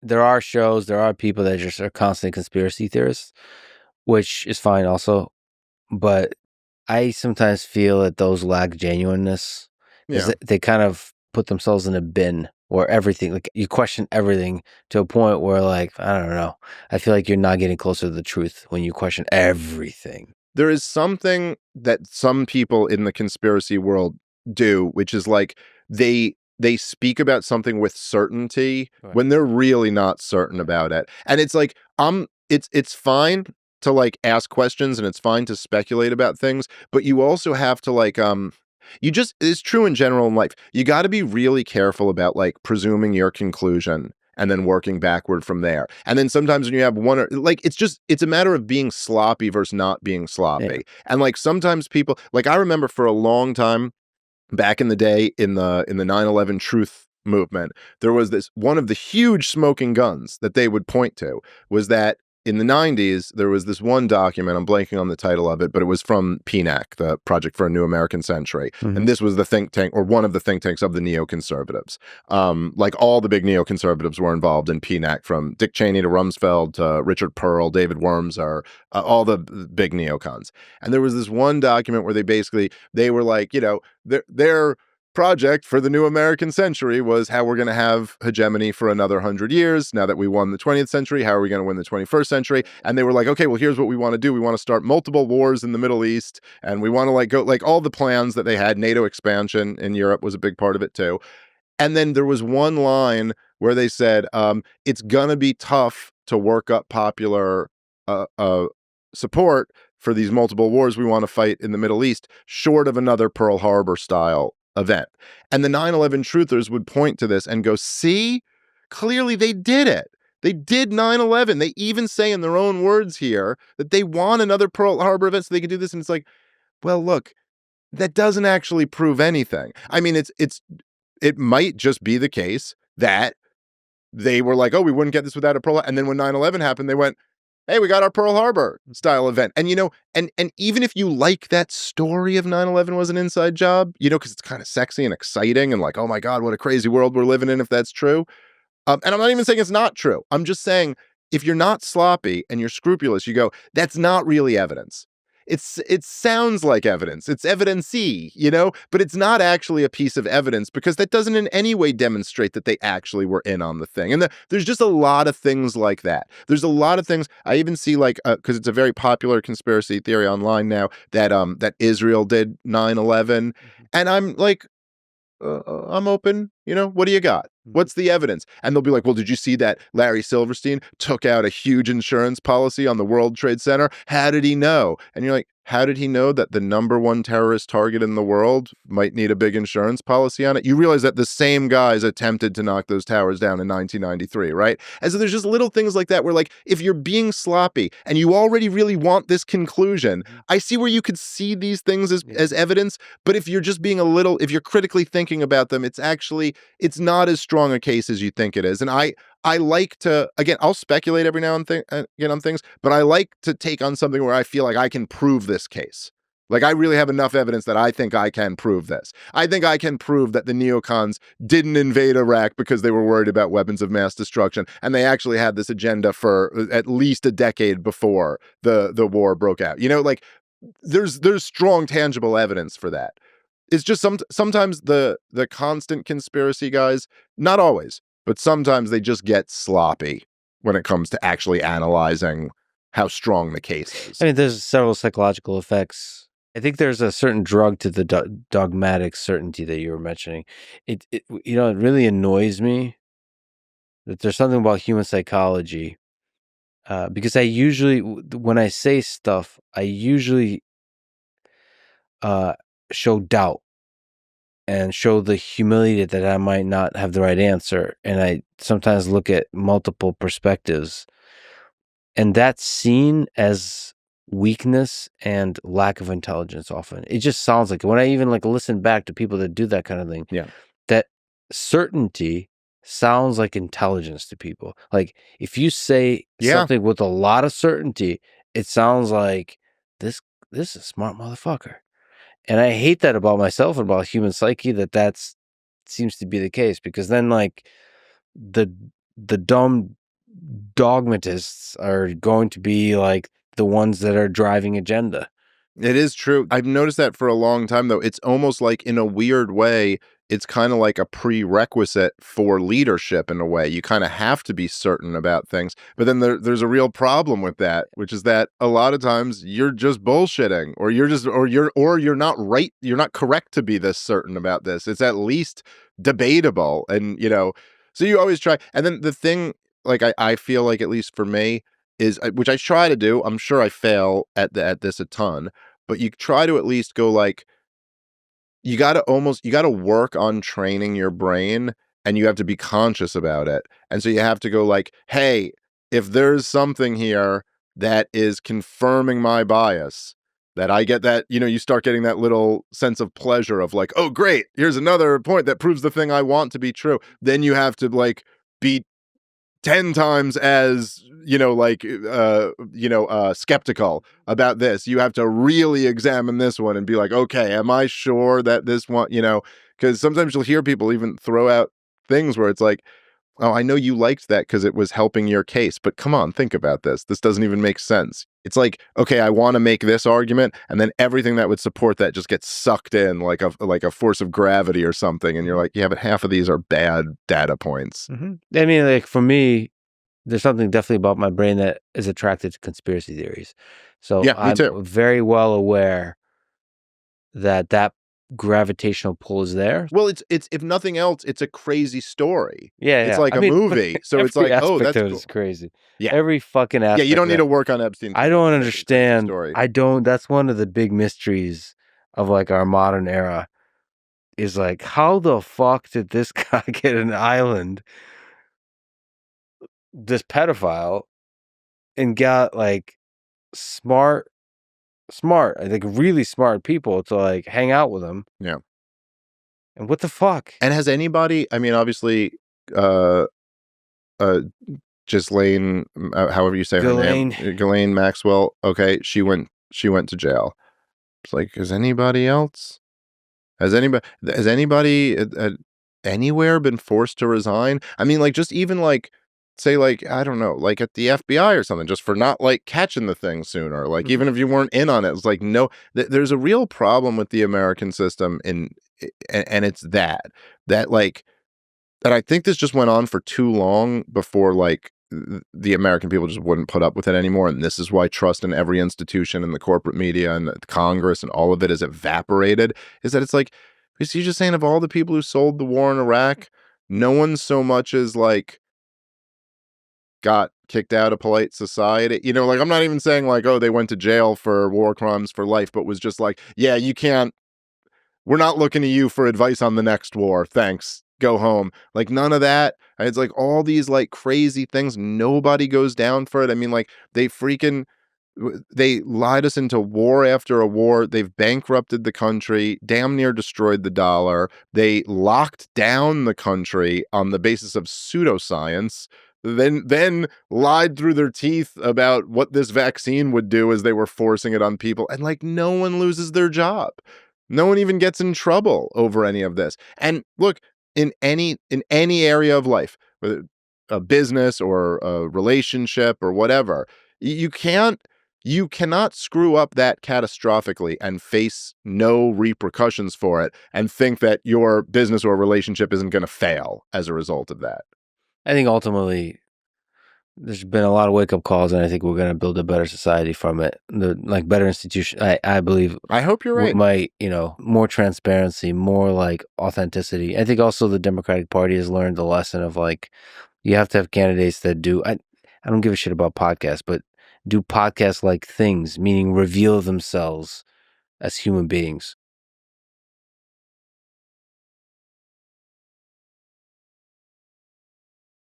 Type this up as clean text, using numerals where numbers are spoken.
there are shows, there are people that just are constant conspiracy theorists, which is fine also. But I sometimes feel that those lack genuineness because Yeah. they kind of put themselves in a bin where everything, like you question everything to a point where, like, I don't know. I feel like you're not getting closer to the truth when you question everything. There is something that some people in the conspiracy world do, which is like they speak about something with certainty Right. when they're really not certain about it. And it's like it's fine to like ask questions and it's fine to speculate about things, but you also have to like you just it's true in general in life. You got to be really careful about like presuming your conclusion and then working backward from there. And then sometimes when you have one or like it's a matter of being sloppy versus not being sloppy. Yeah. And like sometimes people like I remember for a long time back in the day in the 9/11 truth movement, there was this one of the huge smoking guns that they would point to was that in the 90s, there was this one document, I'm blanking on the title of it, but it was from PNAC, the Project for a New American Century. Mhm. And this was the think tank, or one of the think tanks of the neoconservatives. Like all the big neoconservatives were involved in PNAC, from Dick Cheney to Rumsfeld to Richard Pearl, David Wormser, all the big neocons. And there was this one document where they were like, their project for the new American century was how we're going to have hegemony for another 100 years. Now that we won the 20th century, how are we going to win the 21st century? And they were like, okay, well, here's what we want to do. We want to start multiple wars in the Middle East. And we want to like go like all the plans that they had. NATO expansion in Europe was a big part of it too. And then there was one line where they said, it's going to be tough to work up popular support for these multiple wars we want to fight in the Middle East, short of another Pearl Harbor style event. And the 9/11 truthers would point to this and go, see, clearly they did it. They did 9/11. They even say in their own words here that they want another Pearl Harbor event so they can do this. And it's like, well, look, that doesn't actually prove anything. I mean, it might just be the case that they were like, oh, we wouldn't get this without a Pearl. And then when 9/11 happened, they went, hey, we got our Pearl Harbor style event. And, and even if you like that story of 9/11 was an inside job, because it's kind of sexy and exciting and like, oh my God, what a crazy world we're living in if that's true. And I'm not even saying it's not true. I'm just saying if you're not sloppy and you're scrupulous, you go, that's not really evidence. It sounds like evidence. It's evidence-y, but it's not actually a piece of evidence because that doesn't in any way demonstrate that they actually were in on the thing. And there's just a lot of things like that. There's a lot of things I even see like because it's a very popular conspiracy theory online now that Israel did 9/11, and I'm like, I'm open. What do you got? What's the evidence? And they'll be like, well, did you see that Larry Silverstein took out a huge insurance policy on the World Trade Center? How did he know? And you're like, how did he know that the #1 terrorist target in the world might need a big insurance policy on it? You realize that the same guys attempted to knock those towers down in 1993, right? And so there's just little things like that where, like, if you're being sloppy and you already really want this conclusion, I see where you could see these things as evidence. But if you're just being if you're critically thinking about them, it's not as strong a case as you think it is. And I like to, again, I'll speculate every now and again on things, but I like to take on something where I feel like I can prove this case. Like I really have enough evidence that I think I can prove this. I think I can prove that the neocons didn't invade Iraq because they were worried about weapons of mass destruction, and they actually had this agenda for at least a decade before the war broke out. Like there's strong tangible evidence for that. It's just sometimes the constant conspiracy guys, not always, but sometimes they just get sloppy when it comes to actually analyzing how strong the case is. I mean, there's several psychological effects. I think there's a certain drug to the dogmatic certainty that you were mentioning. It really annoys me that there's something about human psychology because I usually, when I say stuff, I usually show doubt and show the humility that I might not have the right answer. And I sometimes look at multiple perspectives, and that's seen as weakness and lack of intelligence often. It just sounds like it. When I even like listen back to people that do that kind of thing, that certainty sounds like intelligence to people. Like if you say something with a lot of certainty, it sounds like this is a smart motherfucker. And I hate that about myself and about human psyche, that seems to be the case, because then like the the dumb dogmatists are going to be like the ones that are driving agenda. It is true. I've noticed that for a long time, though. It's almost like, in a weird way, it's kind of like a prerequisite for leadership in a way. You kind of have to be certain about things. But then there's a real problem with that, which is that a lot of times you're just bullshitting, or you're not right. You're not correct to be this certain about this. It's at least debatable. And, so you always try. And then the thing, like, I feel like, at least for me, is, which I try to do. I'm sure I fail at this a ton, but you try to at least go like, you got to work on training your brain, and you have to be conscious about it. And so you have to go like, hey, if there's something here that is confirming my bias, that I get that, you start getting that little sense of pleasure of like, oh, great, here's another point that proves the thing I want to be true. Then you have to like be 10 times as skeptical about this. You have to really examine this one and be like, okay, am I sure that this one, because sometimes you'll hear people even throw out things where it's like, oh, I know you liked that because it was helping your case, but come on, think about this doesn't even make sense. It's like, okay, I want to make this argument, and then everything that would support that just gets sucked in like a force of gravity or something, and you're like, yeah, but half of these are bad data points. I mean, like, for me, there's something definitely about my brain that is attracted to conspiracy theories. So Yeah, me I'm too. very well aware that gravitational pull is there. Well, it's if nothing else, it's a crazy story. Yeah, It's yeah. like I a mean, movie. So it's every like, oh, aspect that's of it cool. is crazy. Yeah. Every fucking Yeah, you aspect don't of need it. to work on Epstein I too much don't to make it a crazy understand. story. That's one of the big mysteries of like our modern era, is like, how the fuck did this guy get an island, this pedophile, and got like smart, like really smart people to like hang out with him. Yeah. And what the fuck? And has anybody, I mean, obviously, uh uh Ghislaine, however you say her name, Ghislaine. Ghislaine Maxwell, okay, she went to jail. It's like, has anybody anywhere been forced to resign? I mean, like, just even like, say, like, I don't know, like at the FBI or something, just for not like catching the thing sooner. Like, even if you weren't in on it, it's like, no, there's a real problem with the American system, and it's that like, that I think this just went on for too long before, like, the American people just wouldn't put up with it anymore. And this is why trust in every institution and the corporate media and the Congress and all of it is evaporated, is that it's like, is he just saying, of all the people who sold the war in Iraq, no one so much as like got kicked out of polite society? Like, I'm not even saying like, oh, they went to jail for war crimes for life, but was just like, yeah, we're not looking to you for advice on the next war. Thanks. Go home. Like, none of that. It's like all these like crazy things. Nobody goes down for it. I mean, like, they lied us into war after a war. They've bankrupted the country, damn near destroyed the dollar. They locked down the country on the basis of pseudoscience, then lied through their teeth about what this vaccine would do as they were forcing it on people. And like, no one loses their job. No one even gets in trouble over any of this. And look, in any area of life, whether a business or a relationship or whatever, you cannot screw up that catastrophically and face no repercussions for it and think that your business or relationship isn't going to fail as a result of that. I think ultimately there's been a lot of wake up calls, and I think we're going to build a better society from it. Like better institution. I believe. I hope you're We right. might, more transparency, more like authenticity. I think also the Democratic Party has learned the lesson of like, you have to have candidates that do. I don't give a shit about podcasts, but do podcast like things, meaning reveal themselves as human beings.